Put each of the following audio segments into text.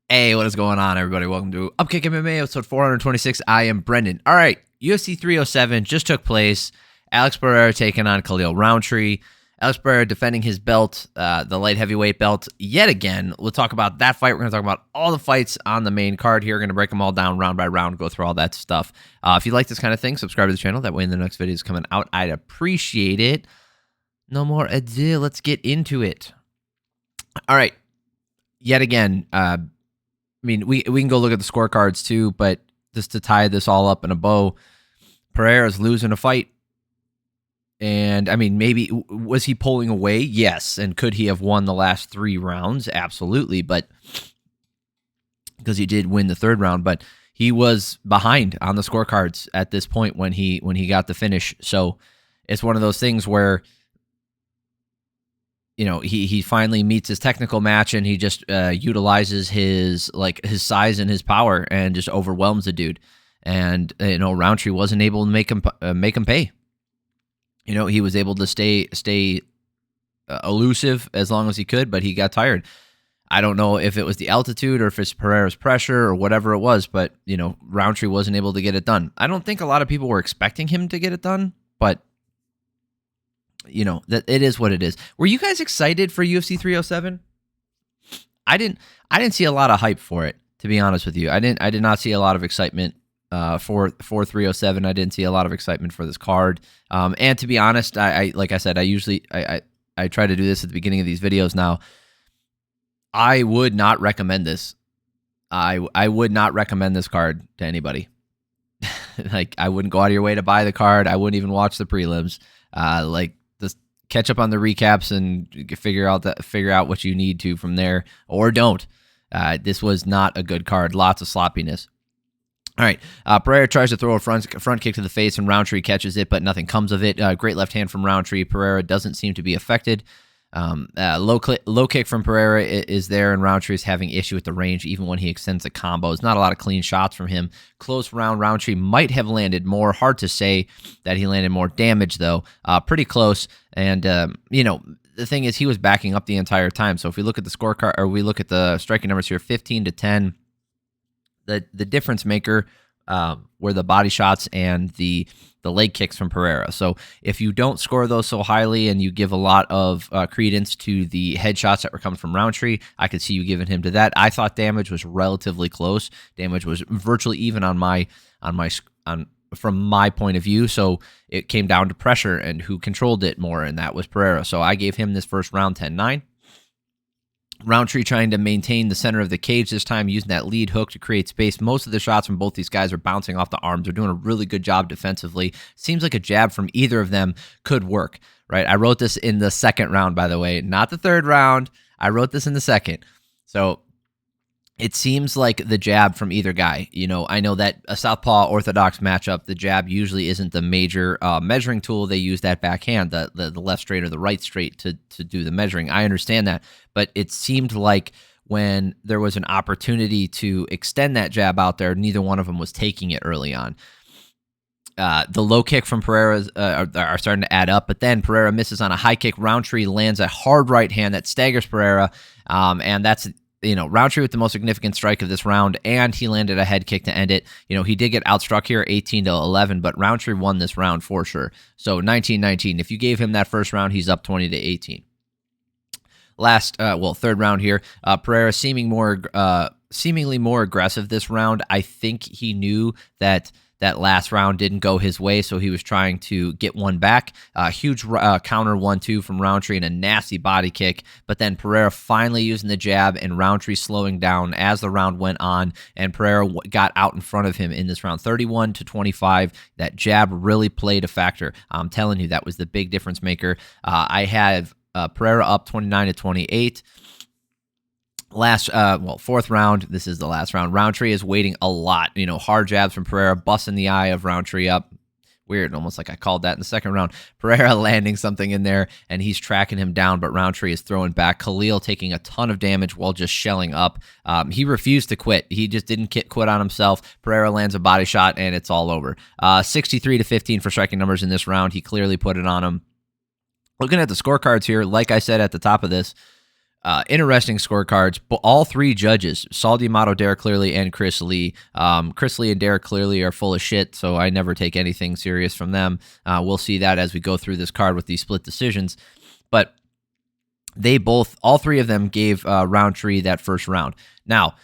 Hey, what is going on, everybody? Welcome to Upkick MMA, episode 426. I am Brendan. All right, UFC 307 just took place. Alex Pereira taking on Khalil Rountree. Alex Pereira defending his belt, the light heavyweight belt, yet again. We'll talk about that fight. We're going to talk about all the fights on the main card here. We're going to break them all down round by round, go through all that stuff. If you like this kind of thing, subscribe to the channel. That way, when the next video is coming out, I'd appreciate it. No more ado. Let's get into it. All right, yet again. I mean, we can go look at the scorecards too, but just to tie this all up in a bow, Pereira's losing a fight. And, I mean, maybe, was he pulling away? Yes. And could he have won the last 3 rounds? Absolutely. But, because he did win the 3rd round, but he was behind on the scorecards at this point when he got the finish. So, it's one of those things where, you know, he finally meets his technical match and he just utilizes his size and his power and just overwhelms the dude. And Rountree wasn't able to make him pay. You know, he was able to stay elusive as long as he could, but he got tired. I don't know if it was the altitude or if it's Pereira's pressure or whatever it was, but Rountree wasn't able to get it done. I don't think a lot of people were expecting him to get it done, but that it is what it is. Were you guys excited for UFC 307? I didn't see a lot of hype for it, to be honest with you. I did not see a lot of excitement for 307. I didn't see a lot of excitement for this card. And to be honest, I like I said, I try to do this at the beginning of these videos now. I would not recommend this. I would not recommend this card to anybody. Like, I wouldn't go out of your way to buy the card. I wouldn't even watch the prelims. Just catch up on the recaps and figure out what you need to from there, or don't. This was not a good card. Lots of sloppiness. All right, Pereira tries to throw a front kick to the face, and Rountree catches it, but nothing comes of it. Great left hand from Rountree. Pereira doesn't seem to be affected. Low kick from Pereira is there, and Rountree is having issue with the range, even when he extends the combos. Not a lot of clean shots from him. Close round. Rountree might have landed more. Hard to say that he landed more damage, though. Pretty close. And, the thing is, he was backing up the entire time. So if we look at the scorecard, or we look at the striking numbers here, 15-10, the difference maker were the body shots and the leg kicks from Pereira. So if you don't score those so highly and you give a lot of credence to the headshots that were coming from Rountree, I could see you giving him to that. I thought damage was relatively close. Damage was virtually even from my point of view. So it came down to pressure and who controlled it more, and that was Pereira. So I gave him this first round 10-9. Rountree trying to maintain the center of the cage this time, using that lead hook to create space. Most of the shots from both these guys are bouncing off the arms. They're doing a really good job defensively. Seems like a jab from either of them could work, right? I wrote this in the 2nd round, by the way, not the 3rd round. I wrote this in the 2nd. So it seems like the jab from either guy. I know that a southpaw orthodox matchup, the jab usually isn't the major measuring tool. They use that backhand, the left straight or the right straight to do the measuring. I understand that, but it seemed like when there was an opportunity to extend that jab out there, neither one of them was taking it early on. The low kick from Pereira are starting to add up, but then Pereira misses on a high kick. Rountree lands a hard right hand that staggers Pereira, and that's Rountree with the most significant strike of this round, and he landed a head kick to end it. He did get outstruck here 18-11, but Rountree won this round for sure. So 19-19. If you gave him that first round, he's up 20-18. Third round here. Pereira seemingly more aggressive this round. I think he knew that last round didn't go his way, so he was trying to get one back. Huge counter 1-2 from Rountree and a nasty body kick, but then Pereira finally using the jab and Rountree slowing down as the round went on, and Pereira got out in front of him in this round, 31-25. That jab really played a factor. I'm telling you, that was the big difference maker. I have Pereira up 29-28. Fourth round. This is the last round. Rountree is waiting a lot. Hard jabs from Pereira, busting the eye of Rountree up. Weird, almost like I called that in the 2nd round. Pereira landing something in there, and he's tracking him down, but Rountree is throwing back. Khalil taking a ton of damage while just shelling up. He refused to quit. He just didn't quit on himself. Pereira lands a body shot, and it's all over. 63-15 for striking numbers in this round. He clearly put it on him. Looking at the scorecards here, like I said at the top of this, Interesting scorecards. But all three judges, Saul D'Amato, Derek Clearly, and Chris Lee. Chris Lee and Derek Clearly are full of shit, so I never take anything serious from them. We'll see that as we go through this card with these split decisions. But all three of them gave Rountree that first round. Now,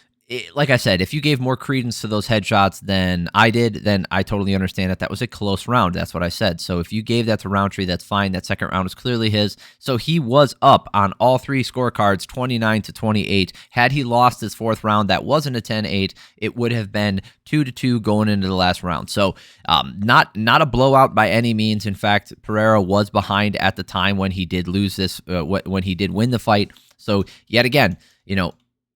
like I said, if you gave more credence to those headshots than I did, then I totally understand that was a close round. That's what I said. So if you gave that to Rountree, that's fine. That second round was clearly his. So he was up on all three scorecards, 29-28. Had he lost his fourth round, that wasn't a 10-8. It would have been 2-2 going into the last round. So not a blowout by any means. In fact, Pereira was behind at the time when he did lose this, when he did win the fight. So yet again,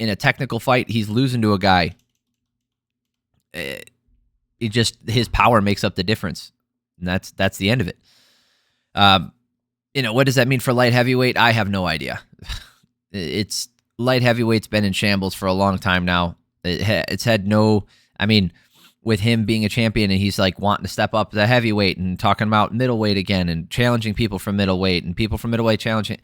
in a technical fight, he's losing to a guy. His power makes up the difference, and that's the end of it. What does that mean for light heavyweight? I have no idea. It's light heavyweight's been in shambles for a long time now. It's had no. I mean, with him being a champion and he's like wanting to step up the heavyweight and talking about middleweight again and challenging people from middleweight and people from middleweight challenging.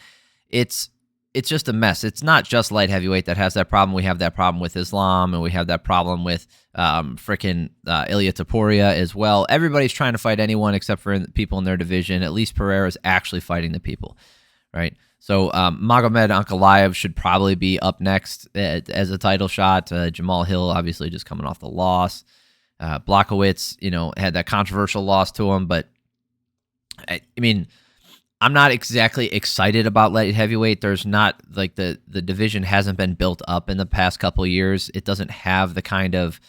It's just a mess. It's not just light heavyweight that has that problem. We have that problem with Islam, and we have that problem with frickin' Ilya Taporia as well. Everybody's trying to fight anyone except for people in their division. At least Pereira is actually fighting the people, right? So Magomed Ankalaev should probably be up next as a title shot. Jamal Hill, obviously, just coming off the loss. Blachowicz, had that controversial loss to him, but I mean, I'm not exactly excited about light heavyweight. There's not like the division hasn't been built up in the past couple of years. It doesn't have the kind of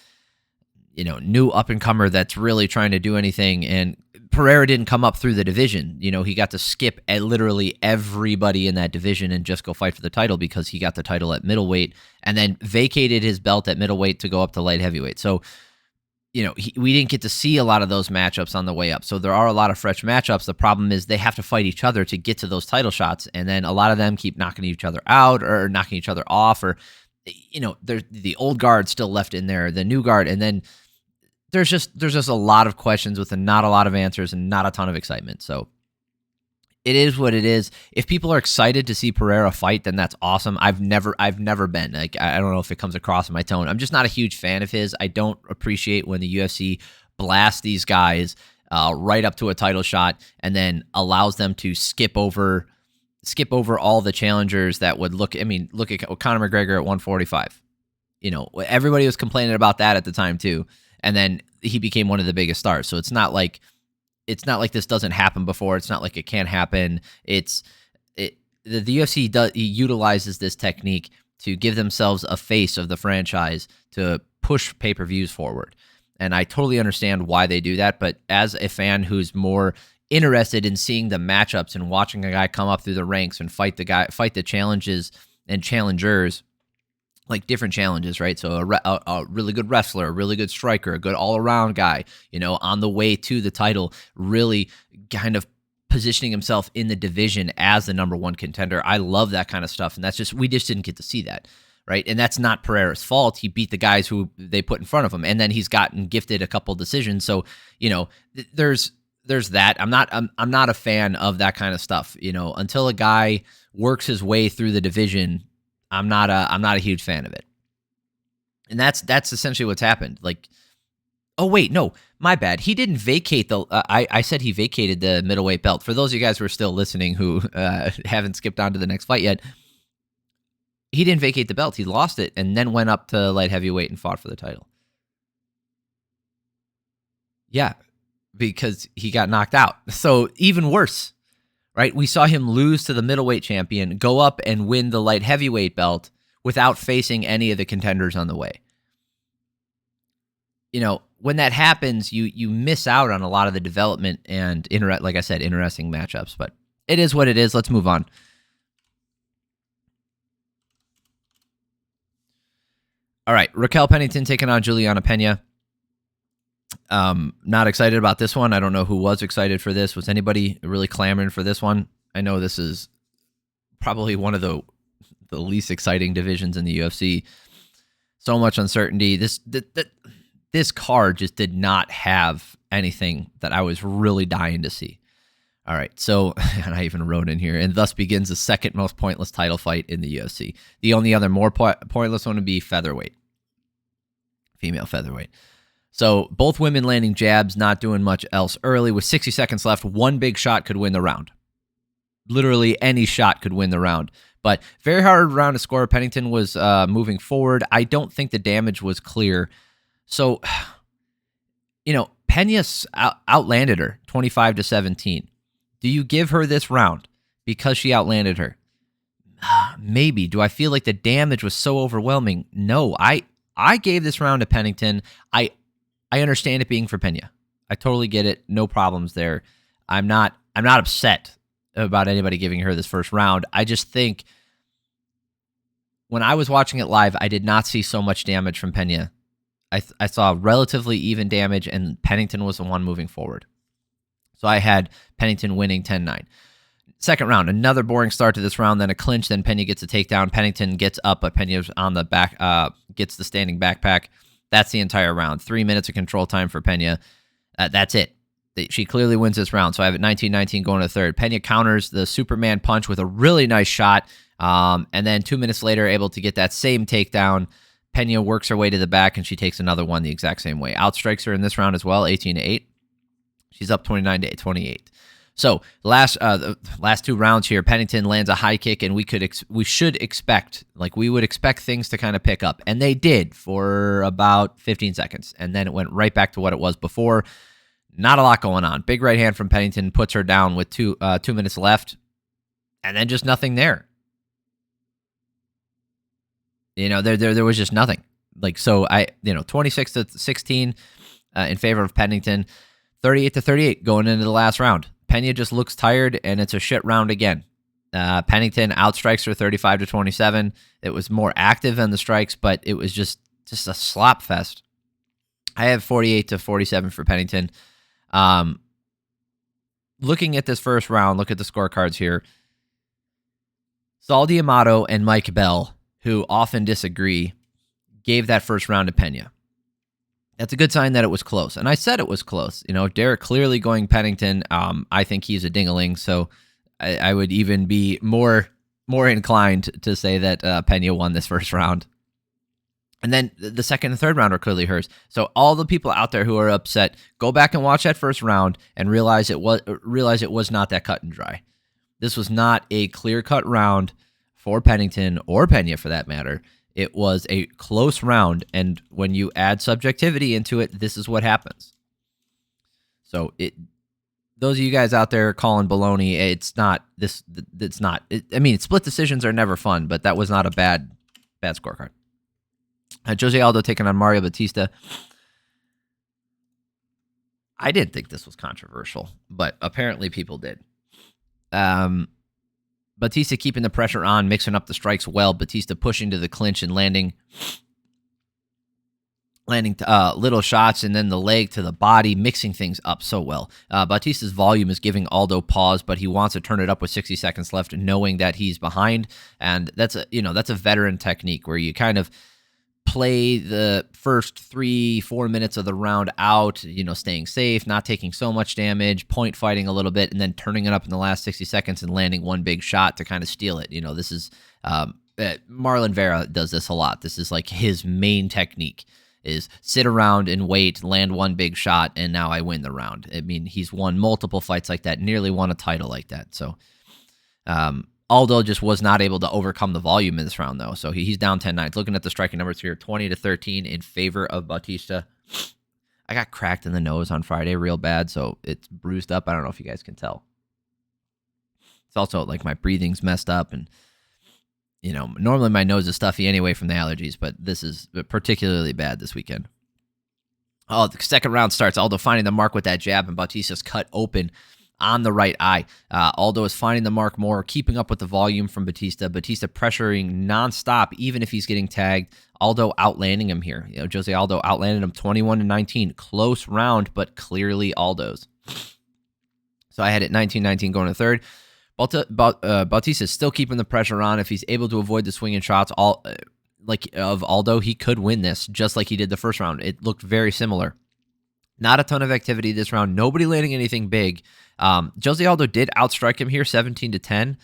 new up and comer that's really trying to do anything. And Pereira didn't come up through the division. He got to skip at literally everybody in that division and just go fight for the title because he got the title at middleweight and then vacated his belt at middleweight to go up to light heavyweight. So we didn't get to see a lot of those matchups on the way up. So there are a lot of fresh matchups. The problem is they have to fight each other to get to those title shots. And then a lot of them keep knocking each other out or knocking each other off, or, there's the old guard still left in there, the new guard. And then there's just a lot of questions with not a lot of answers and not a ton of excitement. So it is what it is. If people are excited to see Pereira fight, then that's awesome. I've never been. Like, I don't know if it comes across in my tone. I'm just not a huge fan of his. I don't appreciate when the UFC blasts these guys right up to a title shot and then allows them to skip over all the challengers that would look at Conor McGregor at 145. Everybody was complaining about that at the time too. And then he became one of the biggest stars. So it's not like this doesn't happen before. It's not like it can't happen. The UFC utilizes this technique to give themselves a face of the franchise to push pay-per-views forward. And I totally understand why they do that. But as a fan who's more interested in seeing the matchups and watching a guy come up through the ranks and fight the challenges and challengers, like different challenges, right? So a really good wrestler, a really good striker, a good all-around guy, on the way to the title, really kind of positioning himself in the division as the number one contender. I love that kind of stuff, and we just didn't get to see that, right? And that's not Pereira's fault. He beat the guys who they put in front of him, and then he's gotten gifted a couple decisions. So, there's that. I'm not a fan of that kind of stuff. Until a guy works his way through the division, I'm not a huge fan of it. And that's essentially what's happened. Like, oh wait, no, my bad. He didn't vacate I said he vacated the middleweight belt. For those of you guys who are still listening who haven't skipped on to the next fight yet, he didn't vacate the belt. He lost it and then went up to light heavyweight and fought for the title. Yeah, because he got knocked out. So even worse. Right, we saw him lose to the middleweight champion, go up and win the light heavyweight belt without facing any of the contenders on the way. When that happens, you miss out on a lot of the development and, like I said, interesting matchups. But it is what it is. Let's move on. All right, Raquel Pennington taking on Julianna Pena. Not excited about this one. I don't know who was excited for this. Was anybody really clamoring for this one? I know this is probably one of the least exciting divisions in the UFC. So much uncertainty. This card just did not have anything that I was really dying to see. All right, so, and I even wrote in here, and thus begins the second most pointless title fight in the UFC. The only other more pointless one would be featherweight, female featherweight. So both women landing jabs, not doing much else early. With 60 seconds left, one big shot could win the round. Literally any shot could win the round. But very hard round to score. Pennington was moving forward. I don't think the damage was clear. So, Peña outlanded her 25-17. Do you give her this round because she outlanded her? Maybe. Do I feel like the damage was so overwhelming? No. I gave this round to Pennington. I understand it being for Peña. I totally get it. No problems there. I'm not upset about anybody giving her this first round. I just think when I was watching it live, I did not see so much damage from Peña. I saw relatively even damage, and Pennington was the one moving forward. So I had Pennington winning 10-9. Second round, another boring start to this round, then a clinch, then Peña gets a takedown. Pennington gets up, but Peña's on the back, gets the standing backpack. That's the entire round. 3 minutes of control time for Peña. That's it. She clearly wins this round. So I have it 19-19 going to third. Peña counters the Superman punch with a really nice shot. And then 2 minutes later, able to get that same takedown. Peña works her way to the back, and she takes another one the exact same way. Outstrikes her in this round as well, 18-8. She's up 29-28. So the last two rounds here, Pennington lands a high kick, and we should expect, we would expect things to kind of pick up, and they did for about 15 seconds, and then it went right back to what it was before. Not a lot going on. Big right hand from Pennington puts her down with 2 minutes left, and then just nothing there. There was just nothing. 26-16 in favor of Pennington, 38-38 going into the last round. Peña just looks tired, and it's a shit round again. Pennington outstrikes her 35-27. It was more active than the strikes, but it was just a slop fest. I have 48-47 for Pennington. Looking at this first round, look at the scorecards here. Saul D'Amato and Mike Bell, who often disagree, gave that first round to Peña. That's a good sign that it was close. And I said it was close. Derek clearly going Pennington. I think he's a ding-a-ling, so I would even be more inclined to say that Peña won this first round. And then the second and third round are clearly hers. So all the people out there who are upset, go back and watch that first round and realize it was not that cut and dry. This was not a clear-cut round for Pennington or Peña for that matter. It was a close round, and when you add subjectivity into it, this is what happens. So those of you guys out there calling baloney, it's not. Split decisions are never fun, but that was not a bad scorecard. Jose Aldo taking on Mario Bautista. I didn't think this was controversial, but apparently people did. Bautista keeping the pressure on, mixing up the strikes well. Bautista pushing to the clinch and landing little shots, and then the leg to the body, mixing things up so well. Bautista's volume is giving Aldo pause, but he wants to turn it up with 60 seconds left, knowing that he's behind. And that's a veteran technique where you kind of play the first 3-4 minutes of the round out, staying safe, not taking so much damage, point fighting a little bit, and then turning it up in the last 60 seconds and landing one big shot to kind of steal it. This is Marlon Vera does this a lot. This is like his main technique is sit around and wait, land one big shot, and now I win the round. I mean, he's won multiple fights like that, nearly won a title like that. So Aldo just was not able to overcome the volume in this round, though. So he's down 10-9. Looking at the striking numbers here, 20-13 in favor of Bautista. I got cracked in the nose on Friday real bad, so it's bruised up. I don't know if you guys can tell. It's also like my breathing's messed up, and normally my nose is stuffy anyway from the allergies, but this is particularly bad this weekend. Oh, the second round starts. Aldo finding the mark with that jab, and Bautista's cut open on the right eye. Aldo is finding the mark more, keeping up with the volume from Bautista. Bautista pressuring nonstop, even if he's getting tagged. Aldo outlanding him here. Jose Aldo outlanded him 21-19. Close round, but clearly Aldo's. So I had it 19-19 going to third. Bautista is still keeping the pressure on. If he's able to avoid the swinging shots of Aldo, he could win this, just like he did the first round. It looked very similar. Not a ton of activity this round. Nobody landing anything big. Jose Aldo did outstrike him here 17-10.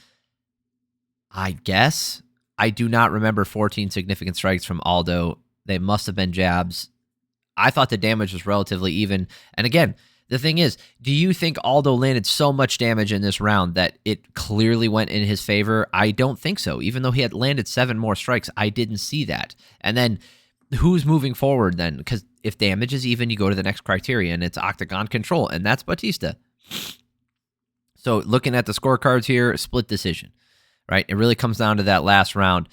I guess. I do not remember 14 significant strikes from Aldo. They must have been jabs. I thought the damage was relatively even. And again, the thing is, do you think Aldo landed so much damage in this round that it clearly went in his favor? I don't think so. Even though he had landed 7 more strikes, I didn't see that. And then who's moving forward then? Because if damage is even, you go to the next criterion. It's octagon control, and that's Bautista. So looking at the scorecards here, split decision, right? It really comes down to that last round.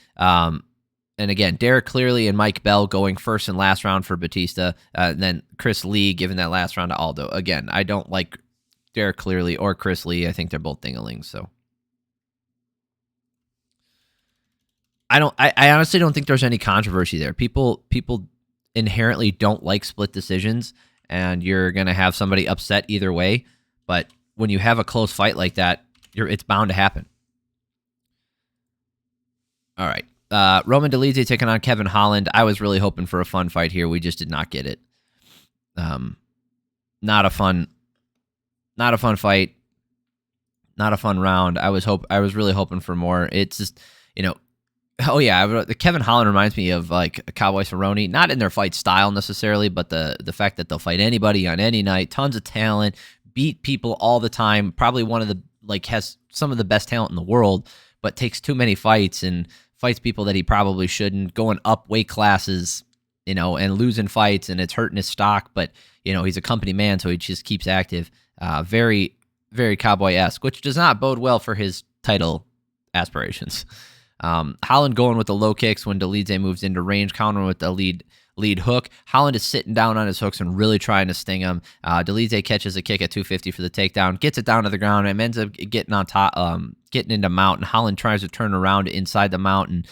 And again, Derek Clearly and Mike Bell going first and last round for Bautista. And then Chris Lee giving that last round to Aldo. Again, I don't like Derek Clearly or Chris Lee. I think they're both dinglings. So I honestly don't think there's any controversy there. People inherently don't like split decisions, and you're gonna have somebody upset either way. But when you have a close fight like that, it's bound to happen. All right. Roman Dolidze taking on Kevin Holland. I was really hoping for a fun fight here. We just did not get it. Not a fun fight. Not a fun round. I was really hoping for more. It's just, oh yeah, the Kevin Holland reminds me of like a Cowboy Cerrone, not in their fight style necessarily, but the fact that they'll fight anybody on any night, tons of talent, beat people all the time, probably one of the, has some of the best talent in the world, but takes too many fights and fights people that he probably shouldn't, going up weight classes, and losing fights, and it's hurting his stock, but, he's a company man, so he just keeps active. Very, very Cowboy-esque, which does not bode well for his title aspirations. Holland going with the low kicks when Dolidze moves into range, countering with the lead hook. Holland is sitting down on his hooks and really trying to sting him. Dolidze catches a kick at 250 for the takedown, gets it down to the ground, and ends up getting on top, getting into mount. And Holland tries to turn around inside the mount and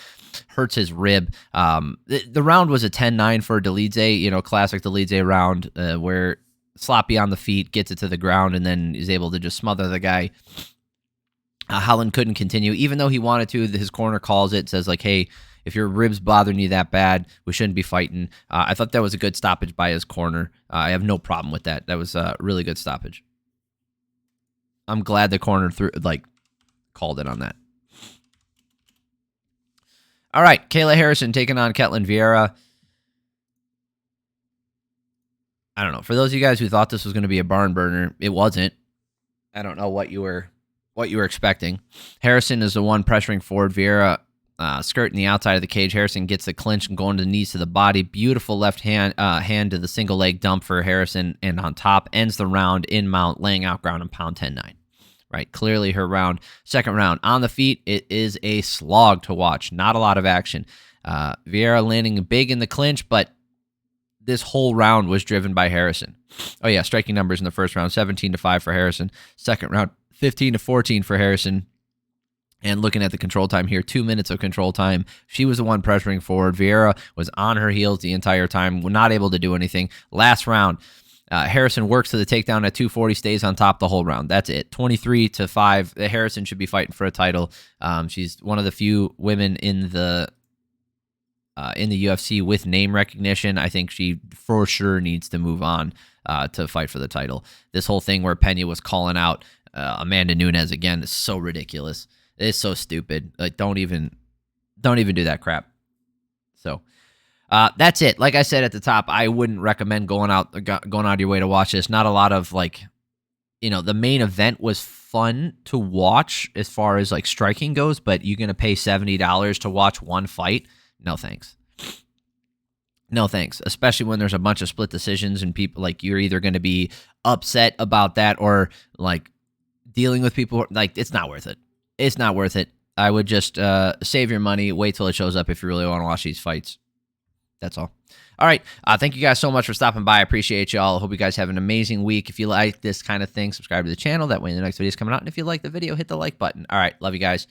hurts his rib. The round was a 10-9 for Dolidze, classic Dolidze round where sloppy on the feet, gets it to the ground, and then is able to just smother the guy. Holland couldn't continue, even though he wanted to. His corner calls it, says hey, if your ribs bothering you that bad, we shouldn't be fighting. I thought that was a good stoppage by his corner. I have no problem with that. That was a really good stoppage. I'm glad the corner called it on that. All right, Kayla Harrison taking on Ketlen Vieira. I don't know. For those of you guys who thought this was going to be a barn burner, it wasn't. I don't know what you were expecting. Harrison is the one pressuring forward. Vieira skirting the outside of the cage. Harrison gets the clinch and going to the knees to the body. Beautiful left hand to the single leg dump for Harrison, and on top ends the round in mount, laying out ground and pound 10-9. Right, clearly her round. Second round on the feet, it is a slog to watch. Not a lot of action. Vieira landing big in the clinch, but this whole round was driven by Harrison. Oh yeah, striking numbers in the first round: 17-5 for Harrison. Second round, 15-14 for Harrison. And looking at the control time here, 2 minutes of control time. She was the one pressuring forward. Vieira was on her heels the entire time, not able to do anything. Last round, Harrison works to the takedown at 240, stays on top the whole round. That's it. 23-5. Harrison should be fighting for a title. She's one of the few women in the UFC with name recognition. I think she for sure needs to move on to fight for the title. This whole thing where Pena was calling out Amanda Nunes again is so ridiculous. It's so stupid. Don't even do that crap. So that's it. Like I said at the top, I wouldn't recommend going out of your way to watch this. Not a lot of the main event was fun to watch as far as striking goes, but you're gonna pay $70 to watch one fight? No thanks. No thanks. Especially when there's a bunch of split decisions and people you're either gonna be upset about that or dealing with people it's not worth it. It's not worth it. I would just save your money, wait till it shows up if you really want to watch these fights. That's all. All right. Thank you guys so much for stopping by. I appreciate y'all. Hope you guys have an amazing week. If you like this kind of thing, subscribe to the channel. That way the next video is coming out. And if you like the video, hit the like button. All right. Love you guys.